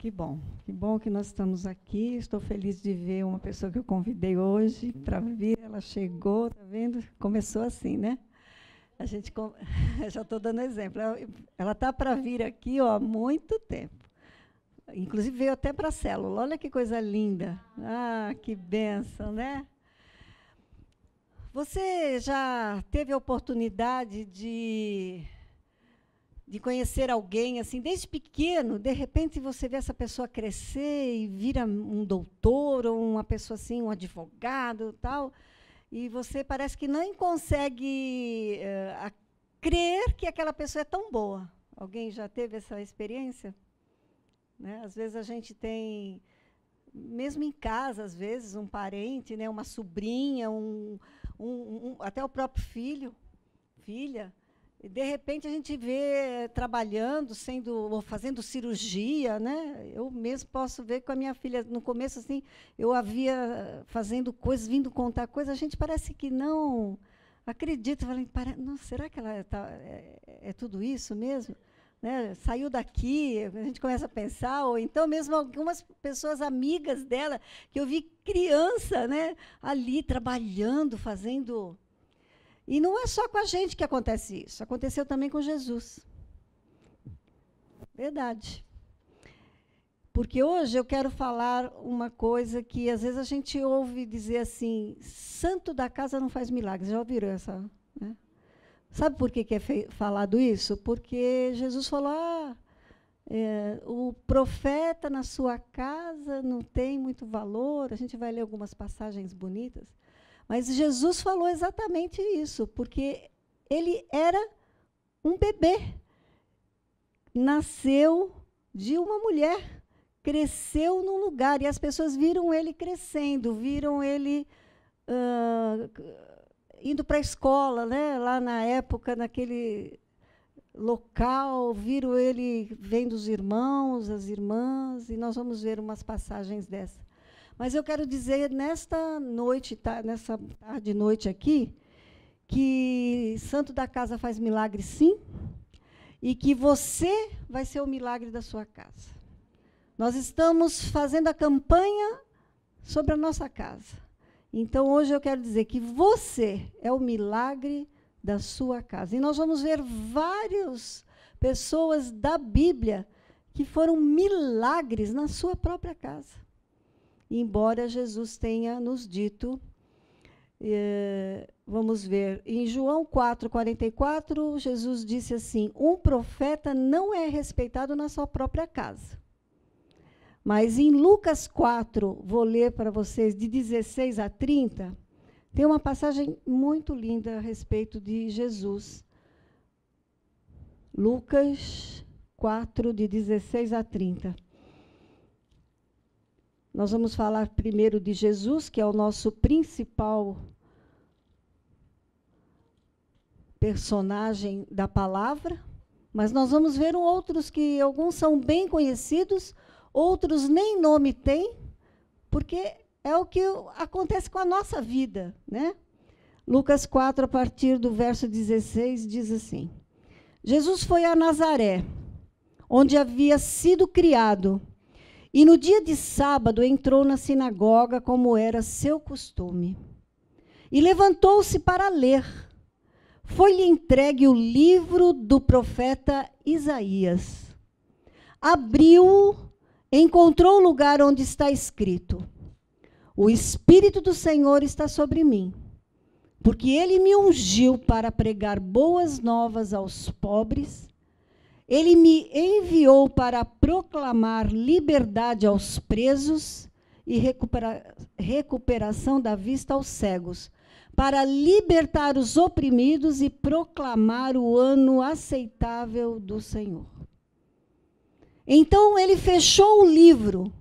Que bom que nós estamos aqui. Estou feliz de ver uma pessoa que eu convidei hoje para vir. Ela chegou, tá vendo? Começou assim, né? A gente já estou dando exemplo. Ela está para vir aqui, ó, há muito tempo. Inclusive veio até para a célula. Olha que coisa linda. Ah, que bênção, né? Você já teve a oportunidade de conhecer alguém, assim, desde pequeno, de repente você vê essa pessoa crescer e vira um doutor, ou uma pessoa assim, um advogado, tal, e você parece que nem consegue crer que aquela pessoa é tão boa. Alguém já teve essa experiência? Né? Às vezes a gente tem, mesmo em casa, às vezes, um parente, né, uma sobrinha, até o próprio filho, filha, e, de repente, a gente vê trabalhando, fazendo cirurgia, né? Eu mesmo posso ver com a minha filha, no começo, assim, eu a via fazendo coisas, vindo contar coisas, a gente parece que não acredita. Falei, não, será que ela é tudo isso mesmo? Né? Saiu daqui, a gente começa a pensar, ou então mesmo algumas pessoas amigas dela, que eu vi criança, né, ali trabalhando, fazendo... E não é só com a gente que acontece isso, aconteceu também com Jesus. Verdade. Porque hoje eu quero falar uma coisa que às vezes a gente ouve dizer assim, santo da casa não faz milagres. Já ouviram essa? Né? Sabe por que é falado isso? Porque Jesus falou, o profeta na sua casa não tem muito valor. A gente vai ler algumas passagens bonitas. Mas Jesus falou exatamente isso, porque ele era um bebê. Nasceu de uma mulher, cresceu num lugar, e as pessoas viram ele crescendo, viram ele indo para a escola, né? Lá na época, naquele local, viram ele vendo os irmãos, as irmãs, e nós vamos ver umas passagens dessas. Mas eu quero dizer, nesta noite, nessa tarde e noite aqui, que santo da casa faz milagre, sim, e que você vai ser o milagre da sua casa. Nós estamos fazendo a campanha sobre a nossa casa. Então, hoje eu quero dizer que você é o milagre da sua casa. E nós vamos ver várias pessoas da Bíblia que foram milagres na sua própria casa. Embora Jesus tenha nos dito, vamos ver, em João 4:44, Jesus disse assim, um profeta não é respeitado na sua própria casa. Mas em Lucas 4, vou ler para vocês, de 16 a 30, tem uma passagem muito linda a respeito de Jesus. Lucas 4, de 16 a 30. Nós vamos falar primeiro de Jesus, que é o nosso principal personagem da palavra, mas nós vamos ver outros que alguns são bem conhecidos, outros nem nome têm, porque é o que acontece com a nossa vida, né? Lucas 4, a partir do verso 16, diz assim, Jesus foi a Nazaré, onde havia sido criado, e no dia de sábado entrou na sinagoga, como era seu costume. E levantou-se para ler. Foi-lhe entregue o livro do profeta Isaías. Abriu-o, encontrou o lugar onde está escrito, o Espírito do Senhor está sobre mim, porque ele me ungiu para pregar boas novas aos pobres. Ele me enviou para proclamar liberdade aos presos e recuperação da vista aos cegos, para libertar os oprimidos e proclamar o ano aceitável do Senhor. Então ele fechou o livro,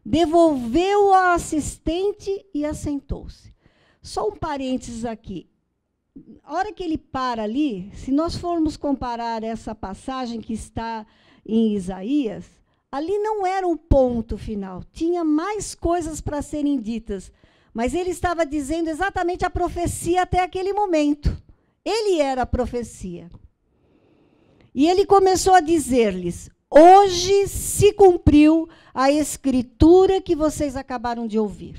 devolveu-o ao assistente e assentou-se. Só um parênteses aqui. A hora que ele para ali, se nós formos comparar essa passagem que está em Isaías, ali não era um ponto final, tinha mais coisas para serem ditas, mas ele estava dizendo exatamente a profecia até aquele momento. Ele era a profecia. E ele começou a dizer-lhes, Hoje se cumpriu a escritura que vocês acabaram de ouvir.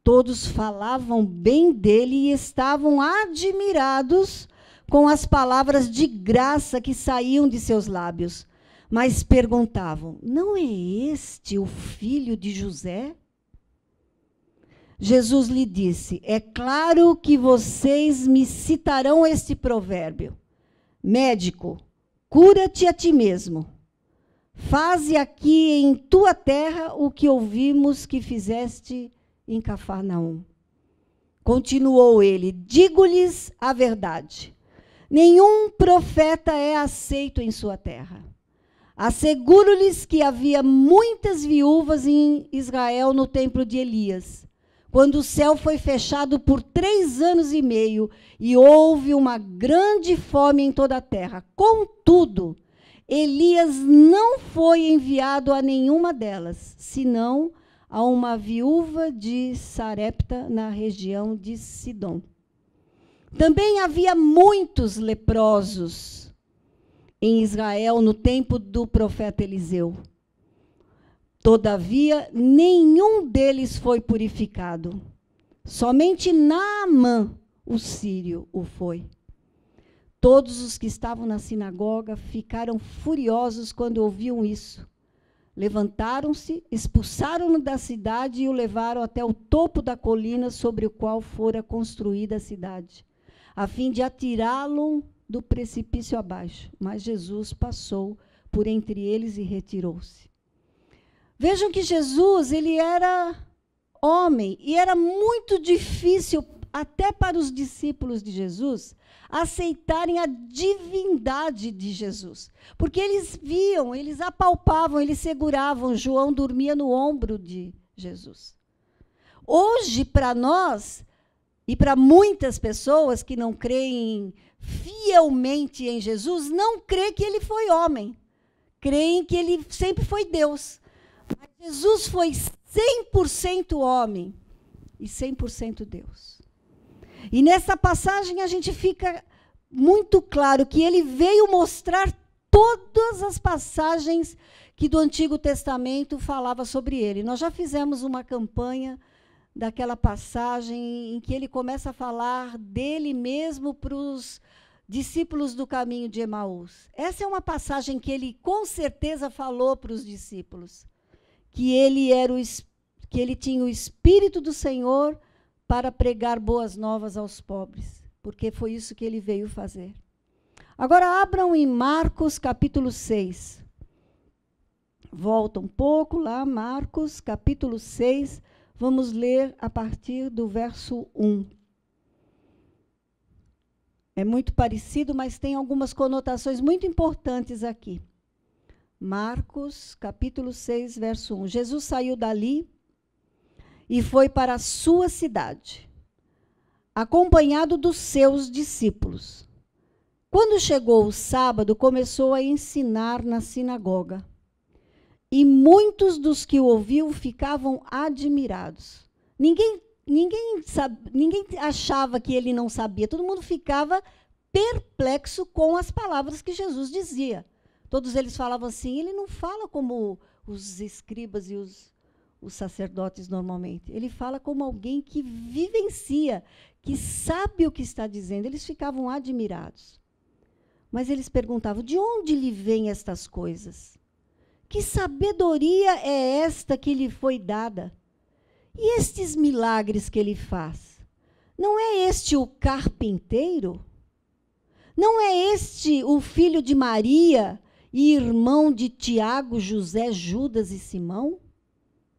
Todos falavam bem dele e estavam admirados com as palavras de graça que saíam de seus lábios. Mas perguntavam: não é este o filho de José? Jesus lhe disse: é claro que vocês me citarão este provérbio: médico, cura-te a ti mesmo. Faze aqui em tua terra o que ouvimos que fizeste em Cafarnaum. Continuou ele: digo-lhes a verdade. Nenhum profeta é aceito em sua terra. Asseguro-lhes que havia muitas viúvas em Israel no tempo de Elias, quando o céu foi fechado por 3 anos e meio e houve uma grande fome em toda a terra. Contudo, Elias não foi enviado a nenhuma delas, senão a uma viúva de Sarepta, na região de Sidom. Também havia muitos leprosos em Israel no tempo do profeta Eliseu. Todavia, nenhum deles foi purificado. Somente Naamã, o sírio, o foi. Todos os que estavam na sinagoga ficaram furiosos quando ouviam isso. Levantaram-se, expulsaram-no da cidade e o levaram até o topo da colina sobre o qual fora construída a cidade, a fim de atirá-lo do precipício abaixo. Mas Jesus passou por entre eles e retirou-se. Vejam que Jesus, ele era homem, e era muito difícil, até para os discípulos de Jesus, aceitarem a divindade de Jesus. Porque eles viam, eles apalpavam, eles seguravam. João dormia no ombro de Jesus. Hoje, para nós, e para muitas pessoas que não creem fielmente em Jesus, não crê que ele foi homem. Creem que ele sempre foi Deus. Mas Jesus foi 100% homem e 100% Deus. E nessa passagem a gente fica muito claro que ele veio mostrar todas as passagens que do Antigo Testamento falava sobre ele. Nós já fizemos uma campanha daquela passagem em que ele começa a falar dele mesmo para os discípulos do caminho de Emaús. Essa é uma passagem que ele com certeza falou para os discípulos, que ele tinha o Espírito do Senhor para pregar boas novas aos pobres, porque foi isso que ele veio fazer. Agora abram em Marcos capítulo 6. Volta um pouco lá, Marcos capítulo 6, vamos ler a partir do verso 1. É muito parecido, mas tem algumas conotações muito importantes aqui. Marcos capítulo 6, verso 1. Jesus saiu dali e foi para a sua cidade, acompanhado dos seus discípulos. Quando chegou o sábado, começou a ensinar na sinagoga. E muitos dos que o ouviam ficavam admirados. Ninguém achava que ele não sabia. Todo mundo ficava perplexo com as palavras que Jesus dizia. Todos eles falavam assim: ele não fala como os escribas e os sacerdotes normalmente. Ele fala como alguém que vivencia, que sabe o que está dizendo. Eles ficavam admirados. Mas eles perguntavam: de onde lhe vêm estas coisas? Que sabedoria é esta que lhe foi dada? E estes milagres que ele faz? Não é este o carpinteiro? Não é este o filho de Maria e irmão de Tiago, José, Judas e Simão?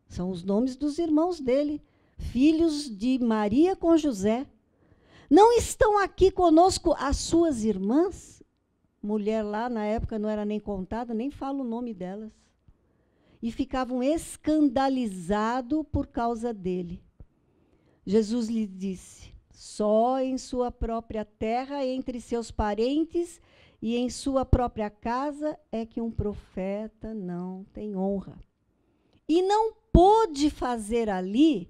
São os nomes dos irmãos dele, filhos de Maria com José. Não estão aqui conosco as suas irmãs? Mulher lá, na época, não era nem contada, nem fala o nome delas. E ficavam escandalizados por causa dele. Jesus lhe disse: só em sua própria terra, entre seus parentes e em sua própria casa, é que um profeta não tem honra. E não pôde fazer ali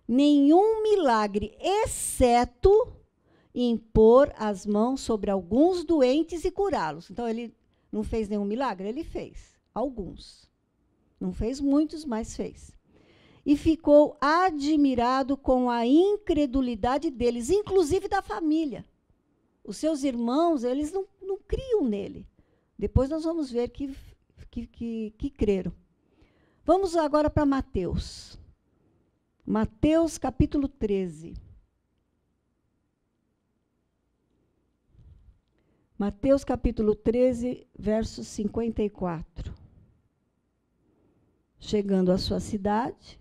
nenhum milagre, exceto impor as mãos sobre alguns doentes e curá-los. Então, ele Não fez nenhum milagre? Ele fez, alguns. Não fez muitos, mas fez. E ficou admirado com a incredulidade deles, inclusive da família. Os seus irmãos, eles não criam nele. Depois nós vamos ver que creram. Vamos agora para Mateus. Mateus, capítulo 13. Mateus, capítulo 13, verso 54. Chegando à sua cidade,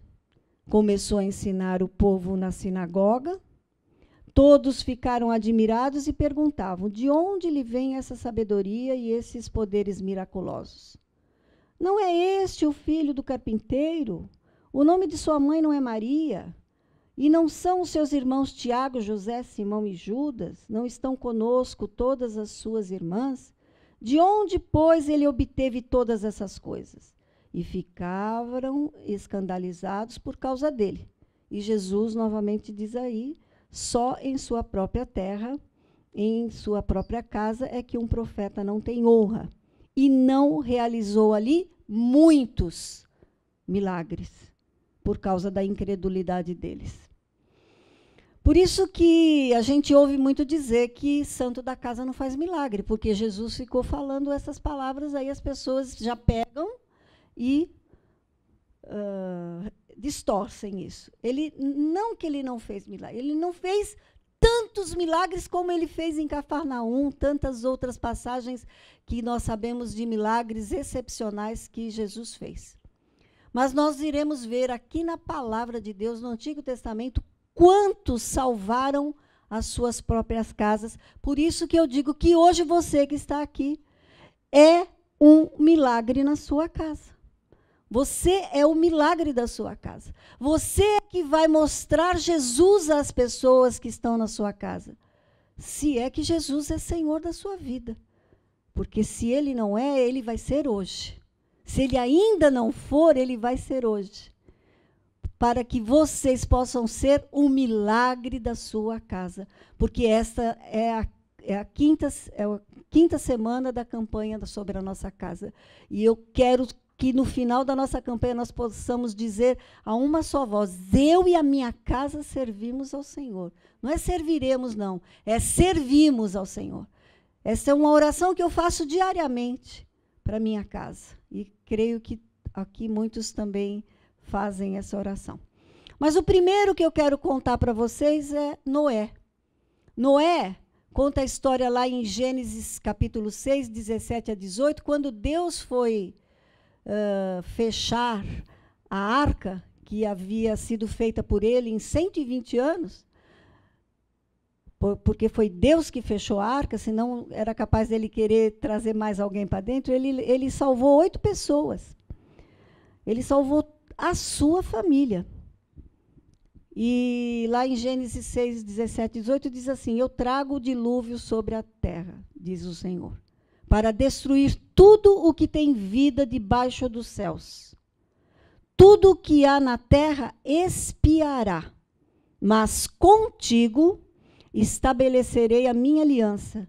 começou a ensinar o povo na sinagoga. Todos ficaram admirados e perguntavam: de onde lhe vem essa sabedoria e esses poderes miraculosos? Não é este o filho do carpinteiro? O nome de sua mãe não é Maria? E não são os seus irmãos Tiago, José, Simão e Judas? Não estão conosco todas as suas irmãs? De onde, pois, ele obteve todas essas coisas? E ficaram escandalizados por causa dele. E Jesus novamente diz aí: só em sua própria terra, em sua própria casa, é que um profeta não tem honra. E não realizou ali muitos milagres, por causa da incredulidade deles. Por isso que a gente ouve muito dizer que santo da casa não faz milagre, porque Jesus ficou falando essas palavras, aí as pessoas já pegam e distorcem isso. Não que ele não fez milagre, ele não fez tantos milagres como ele fez em Cafarnaum, tantas outras passagens que nós sabemos de milagres excepcionais que Jesus fez. Mas nós iremos ver aqui na palavra de Deus, no Antigo Testamento, quantos salvaram as suas próprias casas. Por isso que eu digo que hoje você que está aqui é um milagre na sua casa. Você é o milagre da sua casa. Você é que vai mostrar Jesus às pessoas que estão na sua casa. Se é que Jesus é Senhor da sua vida. Porque se ele não é, ele vai ser hoje. Se ele ainda não for, ele vai ser hoje. Para que vocês possam ser o milagre da sua casa. Porque esta é a quinta semana da campanha sobre a nossa casa. E eu quero que no final da nossa campanha nós possamos dizer a uma só voz: eu e a minha casa servimos ao Senhor. Não é serviremos, não. É servimos ao Senhor. Essa é uma oração que eu faço diariamente para a minha casa. E creio que aqui muitos também fazem essa oração. Mas o primeiro que eu quero contar para vocês é Noé. Noé conta a história lá em Gênesis capítulo 6, 17 a 18, quando Deus foi fechar a arca, que havia sido feita por ele em 120 anos, porque foi Deus que fechou a arca, senão era capaz dele querer trazer mais alguém para dentro. Ele salvou 8 pessoas. Ele salvou a sua família. E lá em Gênesis 6, 17 e 18, diz assim: eu trago o dilúvio sobre a terra, diz o Senhor, para destruir tudo o que tem vida debaixo dos céus. Tudo o que há na terra expiará, mas contigo estabelecerei a minha aliança,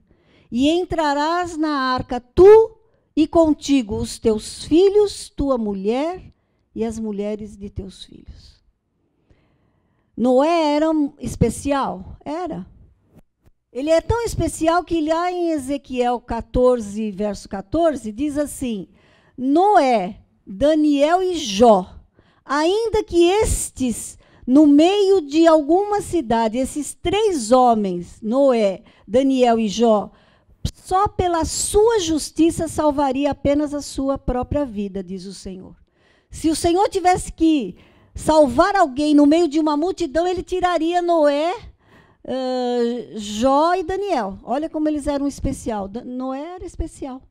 e entrarás na arca tu e contigo os teus filhos, tua mulher e as mulheres de teus filhos. Noé era especial? Era. Ele é tão especial que lá em Ezequiel 14, verso 14, diz assim: Noé, Daniel e Jó, ainda que estes, no meio de alguma cidade, esses 3 homens, Noé, Daniel e Jó, só pela sua justiça salvaria apenas a sua própria vida, diz o Senhor. Se o Senhor tivesse que salvar alguém no meio de uma multidão, ele tiraria Noé, Jó e Daniel. Olha como eles eram especial. Noé era especial.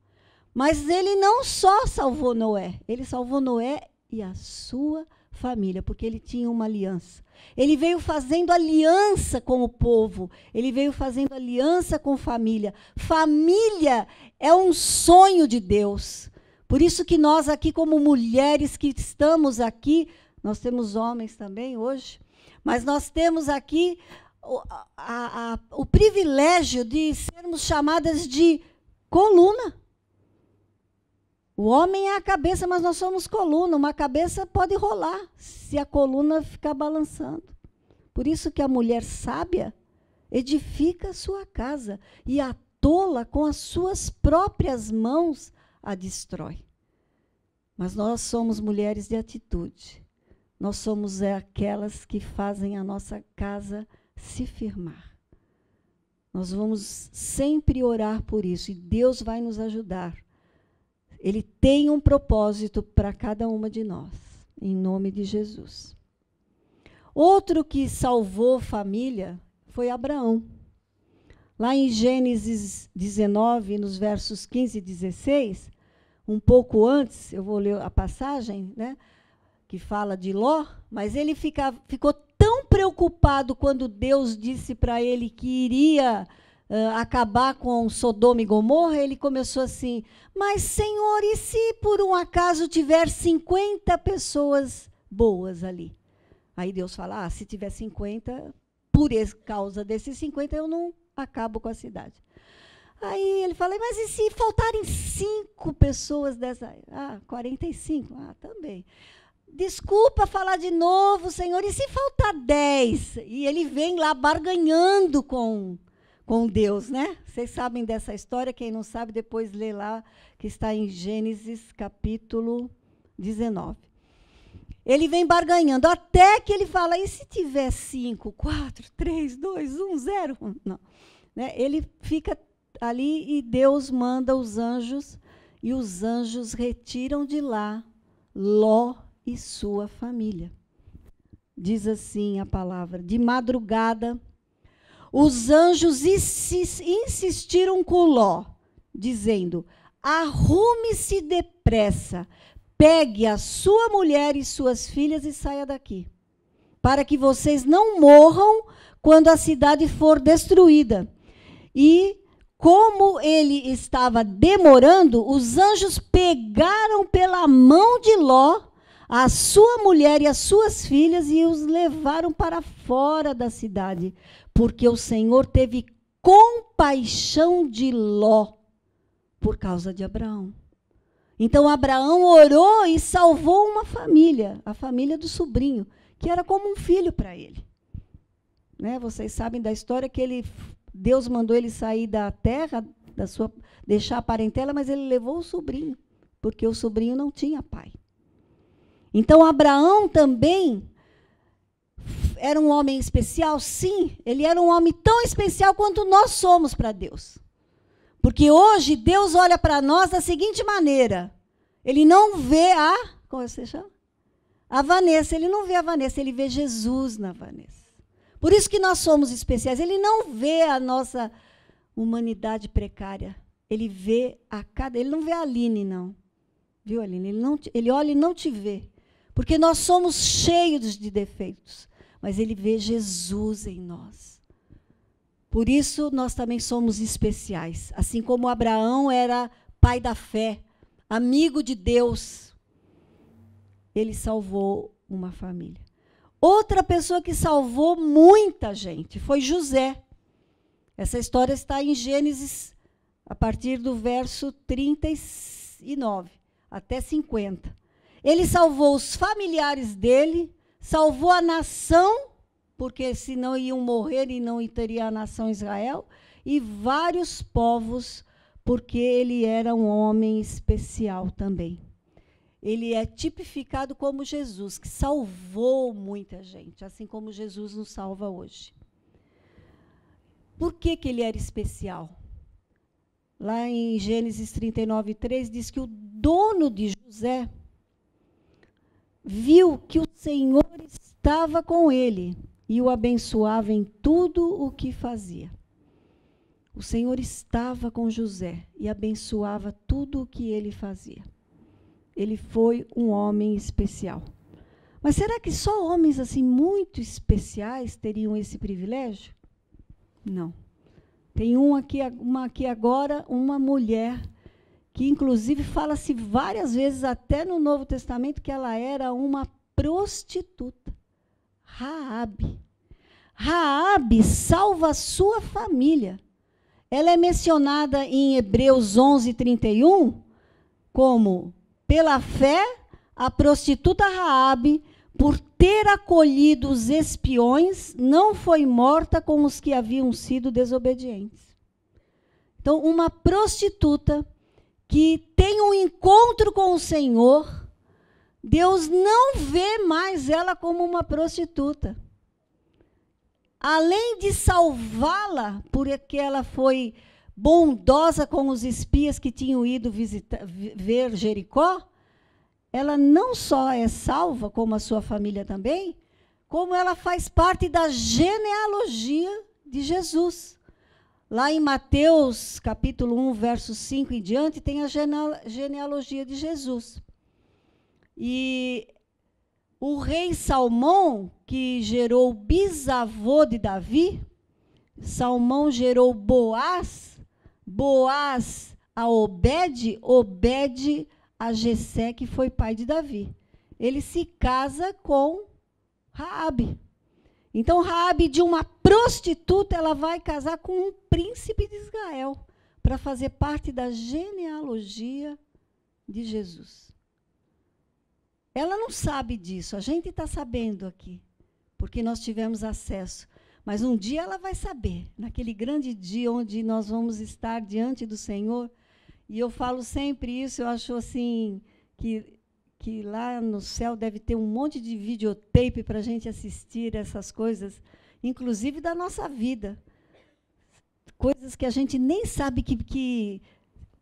Mas ele não só salvou Noé, ele salvou Noé e a sua família, porque ele tinha uma aliança. Ele veio fazendo aliança com o povo, ele veio fazendo aliança com família. Família é um sonho de Deus. Por isso que nós aqui, como mulheres que estamos aqui, nós temos homens também hoje, mas nós temos aqui o privilégio de sermos chamadas de coluna. O homem é a cabeça, mas nós somos coluna. Uma cabeça pode rolar se a coluna ficar balançando. Por isso que a mulher sábia edifica a sua casa e a tola com as suas próprias mãos a destrói. Mas nós somos mulheres de atitude. Nós somos aquelas que fazem a nossa casa se firmar. Nós vamos sempre orar por isso e Deus vai nos ajudar. Ele tem um propósito para cada uma de nós, em nome de Jesus. Outro que salvou família foi Abraão. Lá em Gênesis 19, nos versos 15 e 16, um pouco antes, eu vou ler a passagem, né, que fala de Ló, mas ele ficou tão preocupado quando Deus disse para ele que iria acabar com Sodoma e Gomorra, ele começou assim, mas Senhor, e se por um acaso tiver 50 pessoas boas ali? Aí Deus fala, se tiver 50, por causa desses 50 eu não acabo com a cidade. Aí ele fala, mas e se faltarem 5 pessoas dessa? 45, também. Desculpa falar de novo, Senhor, e se faltar 10? E ele vem lá barganhando com Deus, né? Vocês sabem dessa história, quem não sabe, depois lê lá, que está em Gênesis capítulo 19. Ele vem barganhando, até que ele fala, e se tiver 5, 4, 3, 2, 1, 0? Não. Né? Ele fica ali e Deus manda os anjos, e os anjos retiram de lá Ló e sua família. Diz assim a palavra, de madrugada, os anjos insistiram com Ló, dizendo, arrume-se depressa, pegue a sua mulher e suas filhas e saia daqui, para que vocês não morram quando a cidade for destruída. E, como ele estava demorando, os anjos pegaram pela mão de Ló a sua mulher e as suas filhas e os levaram para fora da cidade, porque o Senhor teve compaixão de Ló por causa de Abraão. Então, Abraão orou e salvou uma família, a família do sobrinho, que era como um filho para ele. Né? Vocês sabem da história que Deus mandou ele sair da terra, deixar a parentela, mas ele levou o sobrinho, porque o sobrinho não tinha pai. Então, Abraão também era um homem especial? Sim, ele era um homem tão especial quanto nós somos para Deus. Porque hoje Deus olha para nós da seguinte maneira, ele não vê como você chama? A Vanessa, ele não vê a Vanessa, ele vê Jesus na Vanessa. Por isso que nós somos especiais, ele não vê a nossa humanidade precária, ele não vê a Aline, não. Viu, Aline? Ele olha e não te vê, porque nós somos cheios de defeitos, mas ele vê Jesus em nós. Por isso, nós também somos especiais. Assim como Abraão era pai da fé, amigo de Deus, ele salvou uma família. Outra pessoa que salvou muita gente foi José. Essa história está em Gênesis, a partir do verso 39 até 50. Ele salvou os familiares dele, salvou a nação, porque senão iam morrer e não teria a nação Israel, e vários povos, porque ele era um homem especial também. Ele é tipificado como Jesus, que salvou muita gente, assim como Jesus nos salva hoje. Por que ele era especial? Lá em Gênesis 39, 3, diz que o dono de José viu que o Senhor estava com ele e o abençoava em tudo o que fazia. O Senhor estava com José e abençoava tudo o que ele fazia. Ele foi um homem especial. Mas será que só homens assim muito especiais teriam esse privilégio? Não. Tem uma aqui agora, uma mulher, que inclusive fala-se várias vezes, até no Novo Testamento, que ela era uma prostituta. Raabe. Raabe salva a sua família. Ela é mencionada em Hebreus 11, 31, como, pela fé, a prostituta Raabe, por ter acolhido os espiões, não foi morta com os que haviam sido desobedientes. Então, uma prostituta que tem um encontro com o Senhor, Deus não vê mais ela como uma prostituta. Além de salvá-la, porque ela foi bondosa com os espias que tinham ido ver Jericó, ela não só é salva, como a sua família também, como ela faz parte da genealogia de Jesus. Lá em Mateus, capítulo 1, verso 5 em diante, tem a genealogia de Jesus. E o rei Salmão, que gerou o bisavô de Davi, Salmão gerou Boaz, Boaz a Obed, Obed a Jessé, que foi pai de Davi. Ele se casa com Raabe. Então, Raabe, de uma prostituta, ela vai casar com um príncipe de Israel, para fazer parte da genealogia de Jesus. Ela não sabe disso, a gente está sabendo aqui, porque nós tivemos acesso. Mas um dia ela vai saber, naquele grande dia onde nós vamos estar diante do Senhor. E eu falo sempre isso, eu acho assim, que lá no céu deve ter um monte de videotape para a gente assistir essas coisas, inclusive da nossa vida. Coisas que a gente nem sabe que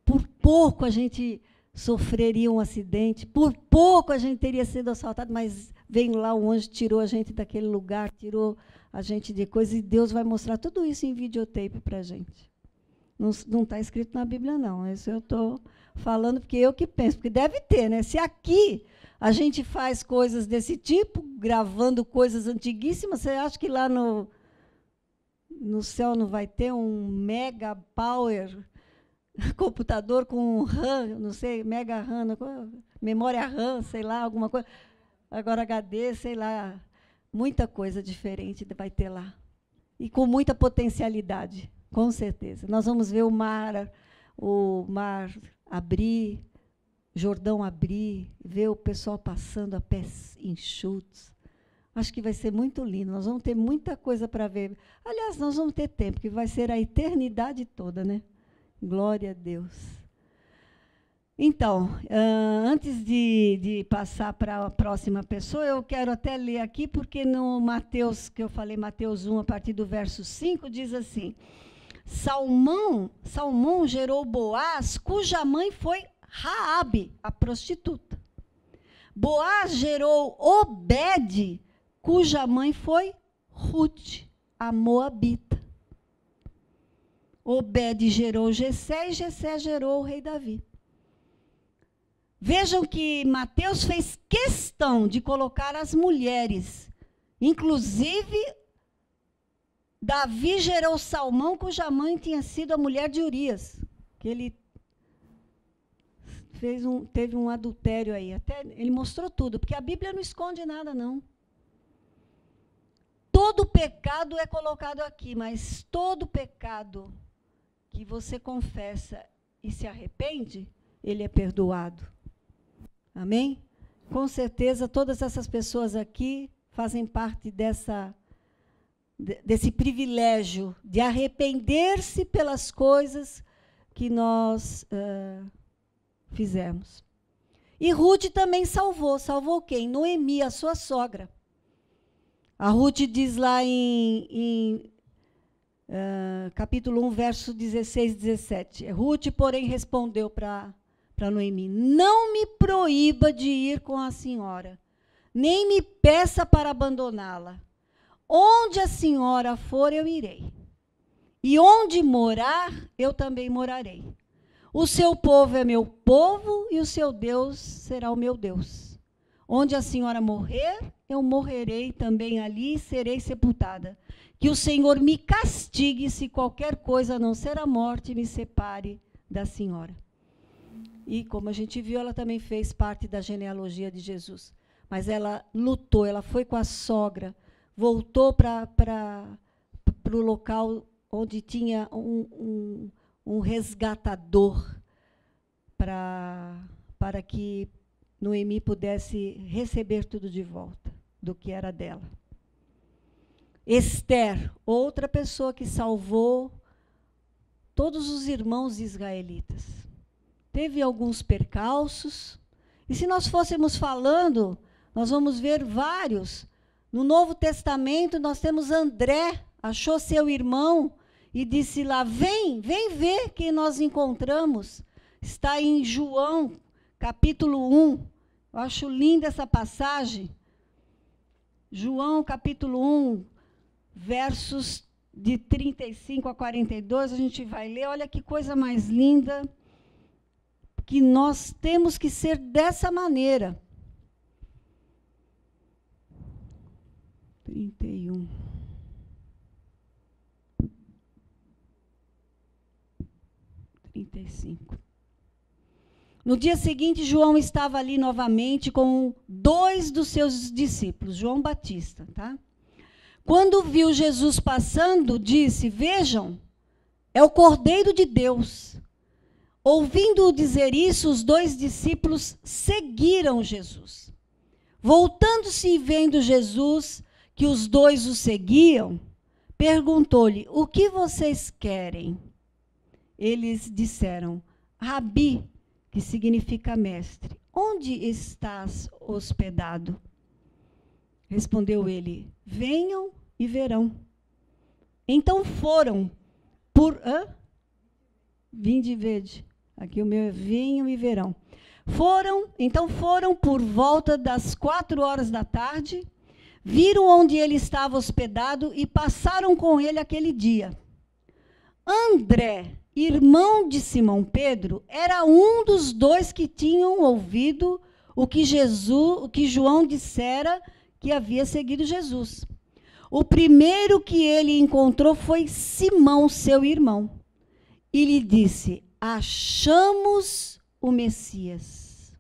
por pouco a gente sofreria um acidente, por pouco a gente teria sido assaltado, mas veio lá um anjo, tirou a gente daquele lugar, tirou a gente de coisa, e Deus vai mostrar tudo isso em videotape para a gente. Não está escrito na Bíblia, não. Isso eu estou falando porque eu que penso, porque deve ter, né? Se aqui a gente faz coisas desse tipo, gravando coisas antiguíssimas, você acha que lá no céu não vai ter um mega power computador com RAM, não sei, mega RAM, memória RAM, sei lá, alguma coisa. Agora HD, sei lá, muita coisa diferente vai ter lá. E com muita potencialidade, com certeza. Nós vamos ver o mar abrir, Jordão abrir, ver o pessoal passando a pés enxutos. Acho que vai ser muito lindo. Nós vamos ter muita coisa para ver. Aliás, nós vamos ter tempo, que vai ser a eternidade toda, né? Glória a Deus. Então, antes de passar para a próxima pessoa, eu quero até ler aqui, porque no Mateus, que eu falei, Mateus 1, a partir do verso 5, diz assim: Salmão gerou Boaz, cuja mãe foi Raabe, a prostituta. Boaz gerou Obed, cuja mãe foi Ruth, a moabita. Obed gerou Jessé, e Jessé gerou o rei Davi. Vejam que Mateus fez questão de colocar as mulheres. Inclusive, Davi gerou Salmão, cuja mãe tinha sido a mulher de Urias, que ele teve um adultério aí. Até ele mostrou tudo, porque a Bíblia não esconde nada, não. Todo pecado é colocado aqui, mas todo pecado que você confessa e se arrepende, ele é perdoado. Amém? Com certeza, todas essas pessoas aqui fazem parte desse privilégio de arrepender-se pelas coisas que nós fizemos. E Ruth também salvou. Salvou quem? Noemi, a sua sogra. A Ruth diz lá em capítulo 1, verso 16 e 17. Ruth, porém, respondeu para Noemi: não me proíba de ir com a senhora, nem me peça para abandoná-la. Onde a senhora for, eu irei. E onde morar, eu também morarei. O seu povo é meu povo, e o seu Deus será o meu Deus. Onde a senhora morrer, eu morrerei também ali e serei sepultada. Que o Senhor me castigue se qualquer coisa a não ser a morte me separe da senhora. E, como a gente viu, ela também fez parte da genealogia de Jesus. Mas ela lutou, ela foi com a sogra, voltou para o local onde tinha um resgatador para para que Noemi pudesse receber tudo de volta do que era dela. Esther, outra pessoa que salvou todos os irmãos israelitas. Teve alguns percalços, e se nós fôssemos falando, nós vamos ver vários. No Novo Testamento, nós temos André, achou seu irmão e disse lá, vem ver quem nós encontramos. Está em João, capítulo 1. Eu acho linda essa passagem. João, capítulo 1, versos de 35 a 42, a gente vai ler. Olha que coisa mais linda, que nós temos que ser dessa maneira. 31. No dia seguinte, João estava ali novamente com 2 dos seus discípulos, João Batista, tá? Quando viu Jesus passando, disse, vejam, é o Cordeiro de Deus. Ouvindo-o dizer isso, os 2 discípulos seguiram Jesus. Voltando-se e vendo Jesus, que os 2 o seguiam, perguntou-lhe, o que vocês querem? Eles disseram, Rabi, que significa mestre, onde estás hospedado? Respondeu ele, venham e verão. Então foram por... Vinde e vede. Aqui o meu é vinho e verão. Então foram por volta das 4 da tarde, viram onde ele estava hospedado e passaram com ele aquele dia. André, irmão de Simão Pedro, era um dos 2 que tinham ouvido o que João dissera que havia seguido Jesus. O primeiro que ele encontrou foi Simão, seu irmão, e lhe disse, achamos o Messias,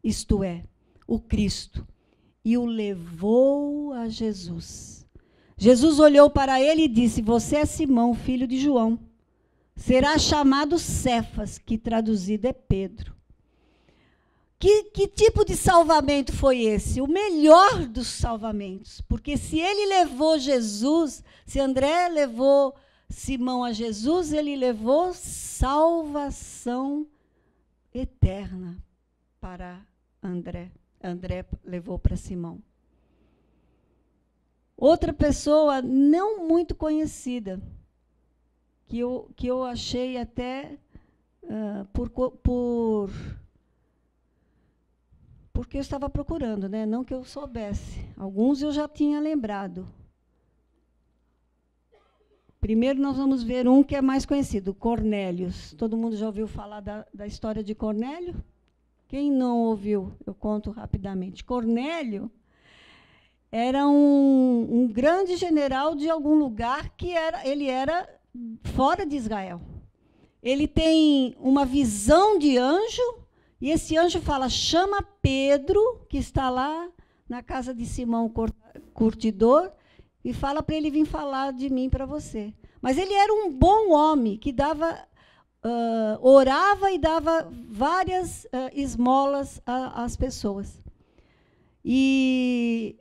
isto é, o Cristo, e o levou a Jesus. Jesus olhou para ele e disse, você é Simão, filho de João. Será chamado Cefas, que traduzido é Pedro. Que tipo de salvamento foi esse? O melhor dos salvamentos. Porque se ele levou Jesus, se André levou Simão a Jesus, ele levou salvação eterna para André. André levou para Simão. Outra pessoa não muito conhecida, que eu achei até porque eu estava procurando, né? Não que eu soubesse. Alguns eu já tinha lembrado. Primeiro nós vamos ver um que é mais conhecido, Cornélio. Todo mundo já ouviu falar da história de Cornélio? Quem não ouviu, eu conto rapidamente. Cornélio era um grande general de algum lugar que ele era fora de Israel. Ele tem uma visão de anjo, e esse anjo fala, chama Pedro, que está lá na casa de Simão Curtidor, e fala para ele vir falar de mim para você. Mas ele era um bom homem, que orava e dava várias esmolas às pessoas. E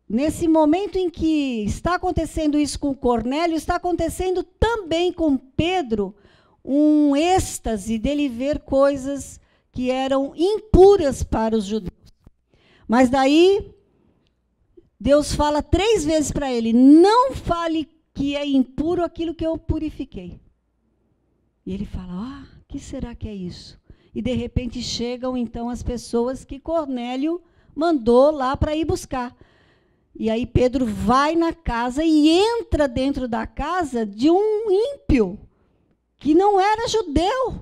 nesse momento em que está acontecendo isso com Cornélio, está acontecendo também com Pedro um êxtase dele ver coisas que eram impuras para os judeus. Mas daí, Deus fala 3 vezes para ele, não fale que é impuro aquilo que eu purifiquei. E ele fala, o que será que é isso? E de repente chegam então as pessoas que Cornélio mandou lá para ir buscar. E aí Pedro vai na casa e entra dentro da casa de um ímpio, que não era judeu.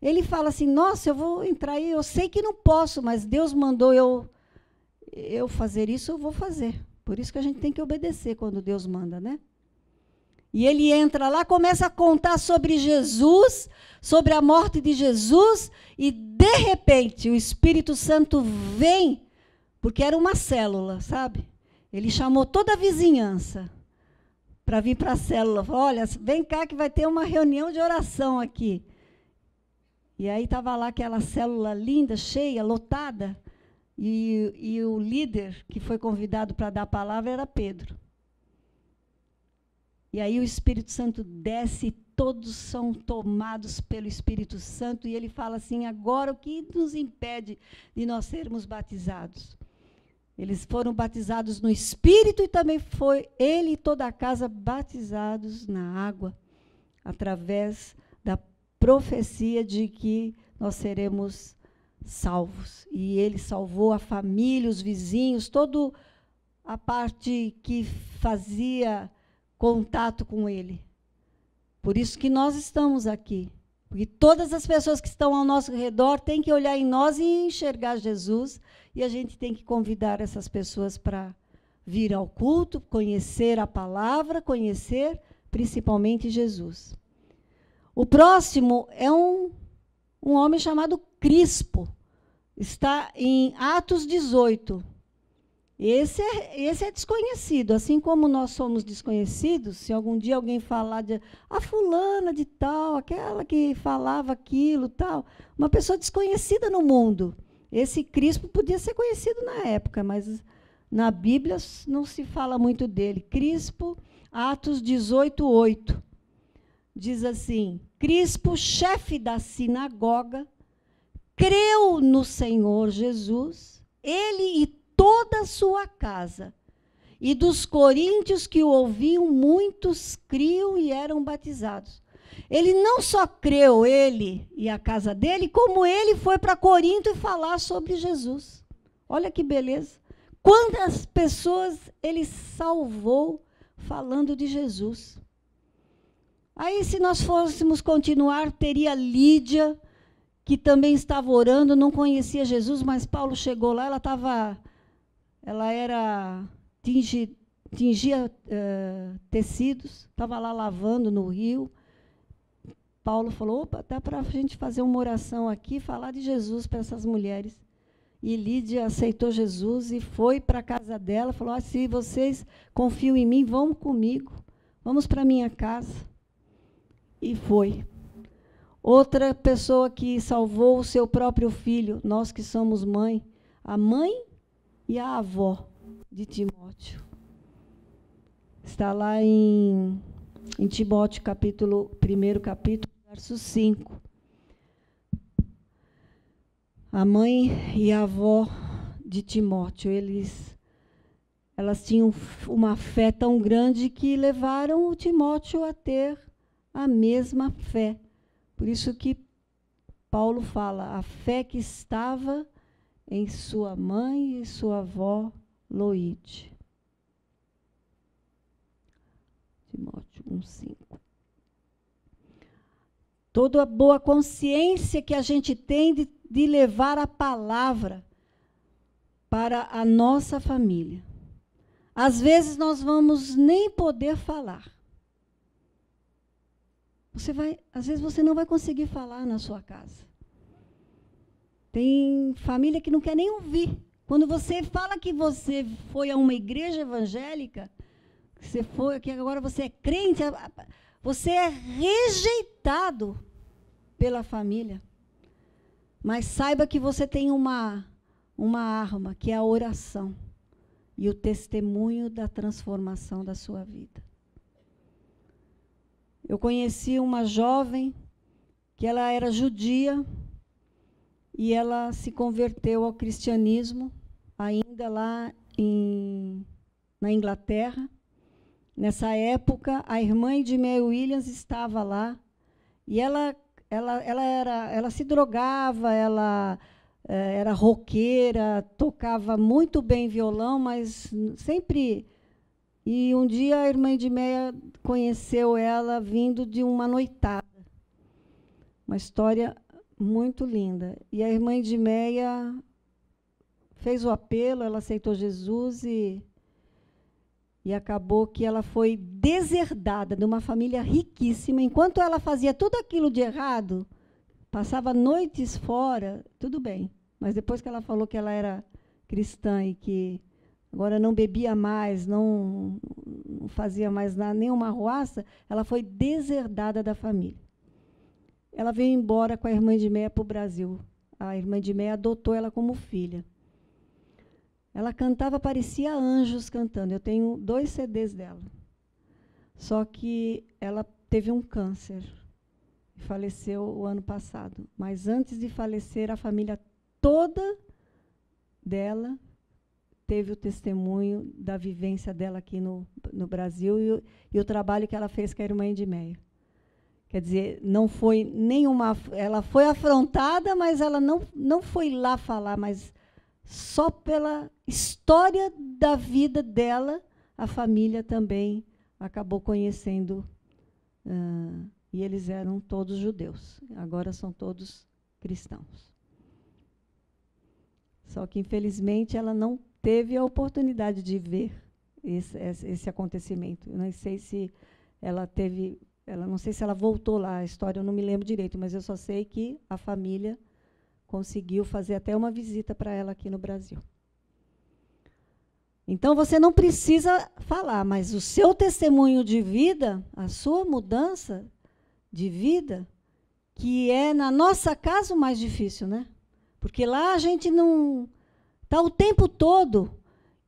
Ele fala assim, nossa, eu vou entrar aí, eu sei que não posso, mas Deus mandou eu fazer isso, eu vou fazer. Por isso que a gente tem que obedecer quando Deus manda, né? E ele entra lá, começa a contar sobre Jesus, sobre a morte de Jesus, e de repente o Espírito Santo vem, porque era uma célula, sabe? Ele chamou toda a vizinhança para vir para a célula. Falou, olha, vem cá que vai ter uma reunião de oração aqui. E aí estava lá aquela célula linda, cheia, lotada, e o líder que foi convidado para dar a palavra era Pedro. E aí o Espírito Santo desce e todos são tomados pelo Espírito Santo, e ele fala assim: agora o que nos impede de nós sermos batizados? Eles foram batizados no Espírito, e também foi ele e toda a casa batizados na água, através da profecia de que nós seremos salvos. E ele salvou a família, os vizinhos, toda a parte que fazia contato com ele. Por isso que nós estamos aqui. Porque todas as pessoas que estão ao nosso redor têm que olhar em nós e enxergar Jesus, e a gente tem que convidar essas pessoas para vir ao culto, conhecer a palavra, conhecer principalmente Jesus. O próximo é um homem chamado Crispo. Está em Atos 18. Esse é desconhecido, assim como nós somos desconhecidos. Se algum dia alguém falar de a fulana de tal, aquela que falava aquilo, tal, uma pessoa desconhecida no mundo. Esse Crispo podia ser conhecido na época, mas na Bíblia não se fala muito dele. Crispo, Atos 18:8. Diz assim: Crispo, chefe da sinagoga, creu no Senhor Jesus, ele e toda a sua casa. E dos coríntios que o ouviam, muitos criam e eram batizados. Ele não só creu, ele e a casa dele, como ele foi para Corinto e falar sobre Jesus. Olha que beleza. Quantas pessoas ele salvou falando de Jesus. Aí, se nós fôssemos continuar, teria Lídia, que também estava orando, não conhecia Jesus, mas Paulo chegou lá, tingia tecidos, estava lá lavando no rio. Paulo falou: opa, dá para a gente fazer uma oração aqui, falar de Jesus para essas mulheres. E Lídia aceitou Jesus e foi para a casa dela, falou: se vocês confiam em mim, vão comigo, vamos para a minha casa. E foi. Outra pessoa que salvou o seu próprio filho, nós que somos mãe, a mãe e a avó de Timóteo. Está lá em Timóteo, primeiro capítulo, verso 5. A mãe e a avó de Timóteo, elas tinham uma fé tão grande que levaram o Timóteo a ter a mesma fé. Por isso que Paulo fala, a fé que estava em sua mãe e sua avó Loide. Timóteo 1:5. Toda a boa consciência que a gente tem de levar a palavra para a nossa família. Às vezes nós vamos nem poder falar. Às vezes você não vai conseguir falar na sua casa. Tem família que não quer nem ouvir. Quando você fala que você foi a uma igreja evangélica, que agora você é crente, você é rejeitado pela família. Mas saiba que você tem uma arma, que é a oração e o testemunho da transformação da sua vida. Eu conheci uma jovem que ela era judia e ela se converteu ao cristianismo ainda lá na Inglaterra. Nessa época, a irmã de Mary Williams estava lá e ela se drogava, ela era roqueira, tocava muito bem violão, mas sempre... E um dia a irmã de Meia conheceu ela vindo de uma noitada. Uma história muito linda. E a irmã de Meia fez o apelo, ela aceitou Jesus e acabou que ela foi deserdada de uma família riquíssima. Enquanto ela fazia tudo aquilo de errado, passava noites fora, tudo bem. Mas depois que ela falou que ela era cristã e que agora não bebia mais, não fazia mais nada, nenhuma arruaça, ela foi deserdada da família. ela veio embora com a irmã Edmeia para o Brasil. A irmã Edmeia adotou ela como filha. Ela cantava, parecia anjos cantando. Eu tenho 2 CDs dela. Só que ela teve um câncer e faleceu o ano passado. Mas antes de falecer, a família toda dela teve o testemunho da vivência dela aqui no Brasil e o trabalho que ela fez com a irmã Edmeia. Quer dizer, não foi nenhuma... Ela foi afrontada, mas ela não foi lá falar, mas só pela história da vida dela, a família também acabou conhecendo. E eles eram todos judeus. Agora são todos cristãos. Só que, infelizmente, ela não teve a oportunidade de ver esse acontecimento. Eu não sei se ela teve... não sei se ela voltou lá, a história eu não me lembro direito, mas eu só sei que a família conseguiu fazer até uma visita para ela aqui no Brasil. Então, você não precisa falar, mas o seu testemunho de vida, a sua mudança de vida, que é, na nossa casa, o mais difícil, né? Porque lá a gente não... Está o tempo todo.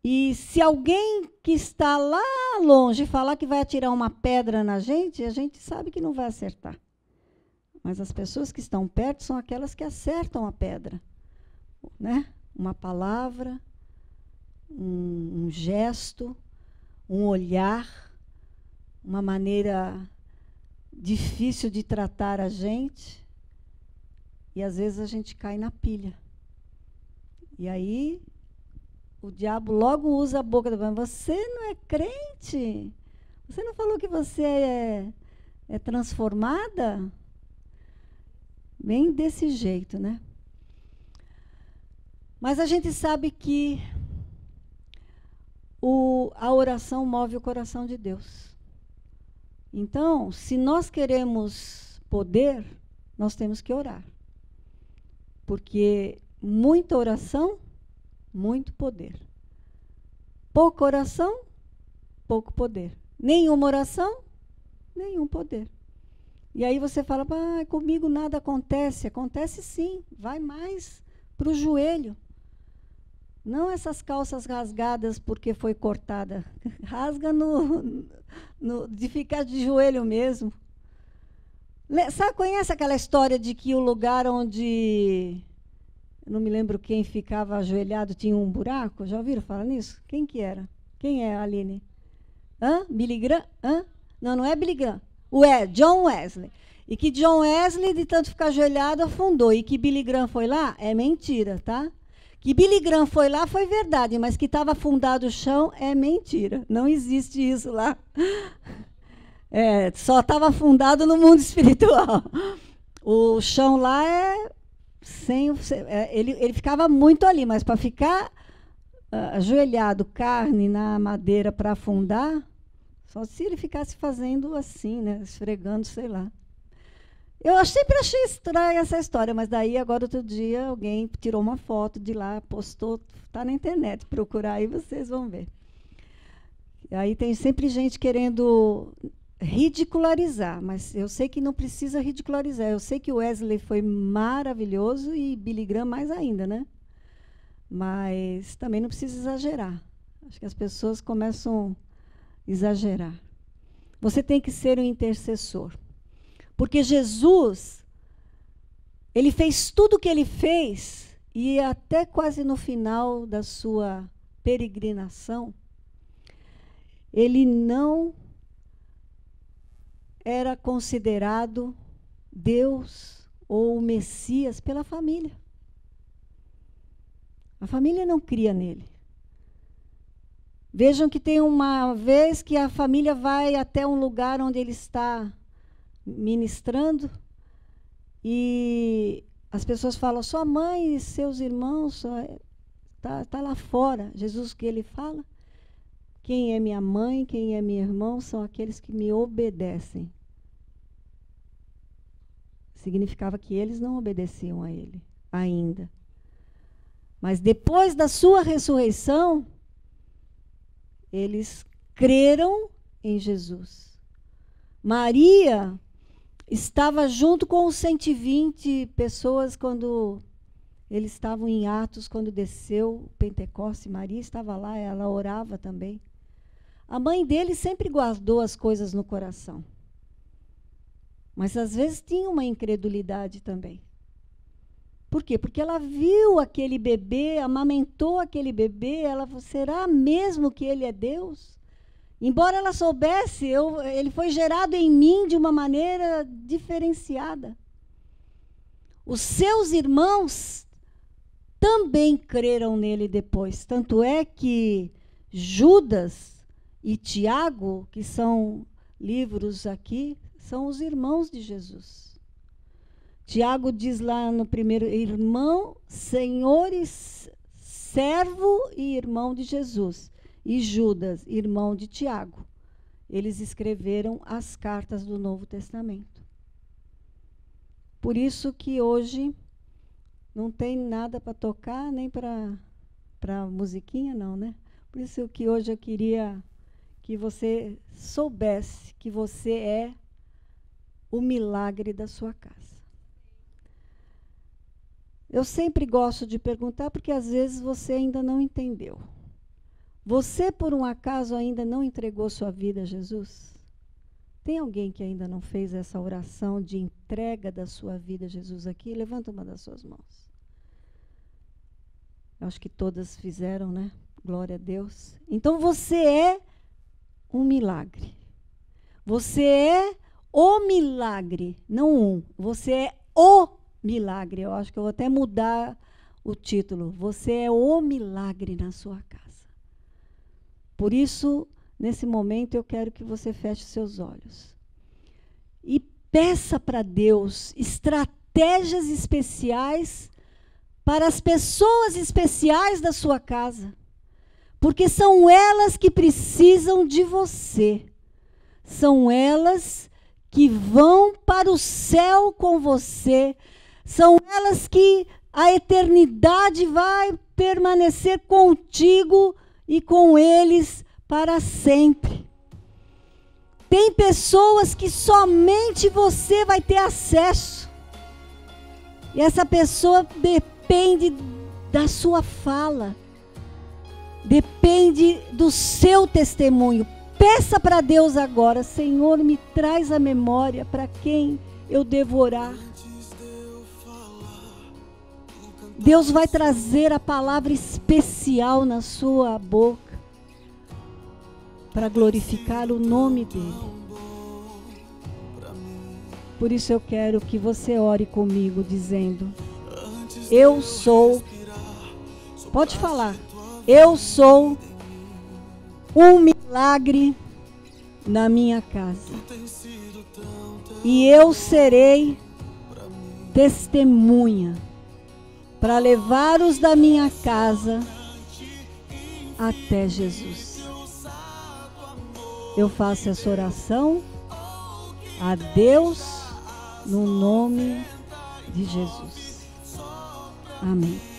E se alguém que está lá longe falar que vai atirar uma pedra na gente, a gente sabe que não vai acertar. Mas as pessoas que estão perto são aquelas que acertam a pedra, né? Uma palavra, um gesto, um olhar, uma maneira difícil de tratar a gente. E, às vezes, a gente cai na pilha. E aí, o diabo logo usa a boca da mãe. Você não é crente? Você não falou que você é transformada? Bem desse jeito, né? Mas a gente sabe que a oração move o coração de Deus. Então, se nós queremos poder, nós temos que orar. Porque muita oração, muito poder. Pouca oração, pouco poder. Nenhuma oração, nenhum poder. E aí você fala, comigo nada acontece. Acontece sim, vai mais para o joelho. Não essas calças rasgadas porque foi cortada. Rasga de ficar de joelho mesmo. Sabe, conhece aquela história de que o lugar onde, não me lembro quem ficava ajoelhado, tinha um buraco? Já ouviram falar nisso? Quem que era? Quem é, Aline? Billy Graham? Não é Billy Graham. John Wesley. E que John Wesley, de tanto ficar ajoelhado, afundou. E que Billy Graham foi lá? É mentira, tá? Que Billy Graham foi lá foi verdade, mas que estava afundado o chão é mentira. Não existe isso lá. Só estava afundado no mundo espiritual. O chão lá ele ficava muito ali, mas para ficar ajoelhado, carne na madeira para afundar, só se ele ficasse fazendo assim, né, esfregando, sei lá. Eu sempre achei estranha essa história, mas daí, agora, outro dia, alguém tirou uma foto de lá, postou, está na internet, procurar aí, vocês vão ver. E aí tem sempre gente querendo ridicularizar, mas eu sei que não precisa ridicularizar. Eu sei que o Wesley foi maravilhoso e Billy Graham mais ainda, né? Mas também não precisa exagerar. Acho que as pessoas começam a exagerar. Você tem que ser um intercessor. Porque Jesus, ele fez tudo o que ele fez, e até quase no final da sua peregrinação, ele não era considerado Deus ou o Messias pela família. A família não cria nele. Vejam que tem uma vez que a família vai até um lugar onde ele está ministrando, e as pessoas falam, sua mãe e seus irmãos tá lá fora. Jesus, que ele fala? Quem é minha mãe, quem é meu irmão, são aqueles que me obedecem. Significava que eles não obedeciam a ele ainda. Mas depois da sua ressurreição, eles creram em Jesus. Maria estava junto com os 120 pessoas quando eles estavam em Atos, quando desceu o Pentecoste. Maria estava lá, ela orava também. A mãe dele sempre guardou as coisas no coração. Mas às vezes tinha uma incredulidade também. Por quê? Porque ela viu aquele bebê, amamentou aquele bebê, ela falou, será mesmo que ele é Deus? Embora ela soubesse, ele foi gerado em mim de uma maneira diferenciada. Os seus irmãos também creram nele depois. Tanto é que Judas e Tiago, que são livros aqui, são os irmãos de Jesus. Tiago diz lá no primeiro, irmão, Senhor e servo e irmão de Jesus. E Judas, irmão de Tiago. Eles escreveram as cartas do Novo Testamento. Por isso que hoje não tem nada para tocar, nem para musiquinha, não, né? Por isso que hoje eu queria que você soubesse que você é o milagre da sua casa. Eu sempre gosto de perguntar, porque às vezes você ainda não entendeu. Você, por um acaso, ainda não entregou sua vida a Jesus? Tem alguém que ainda não fez essa oração de entrega da sua vida a Jesus aqui? Levanta uma das suas mãos. Eu acho que todas fizeram, né? Glória a Deus. Então você é um milagre. Você é o milagre, não um. Você é o milagre. Eu acho que eu vou até mudar o título. Você é o milagre na sua casa. Por isso, nesse momento, eu quero que você feche seus olhos. E peça para Deus estratégias especiais para as pessoas especiais da sua casa. Porque são elas que precisam de você. São elas que vão para o céu com você. São elas que a eternidade vai permanecer contigo e com eles para sempre. Tem pessoas que somente você vai ter acesso. E essa pessoa depende da sua fala. Depende do seu testemunho. Peça para Deus agora, Senhor, me traz a memória para quem eu devo orar. Deus vai trazer a palavra especial na sua boca para glorificar o nome dele. Por isso eu quero que você ore comigo dizendo, eu sou, pode falar, eu sou um milagre na minha casa. E eu serei testemunha para levar os da minha casa até Jesus. Eu faço essa oração a Deus no nome de Jesus. Amém.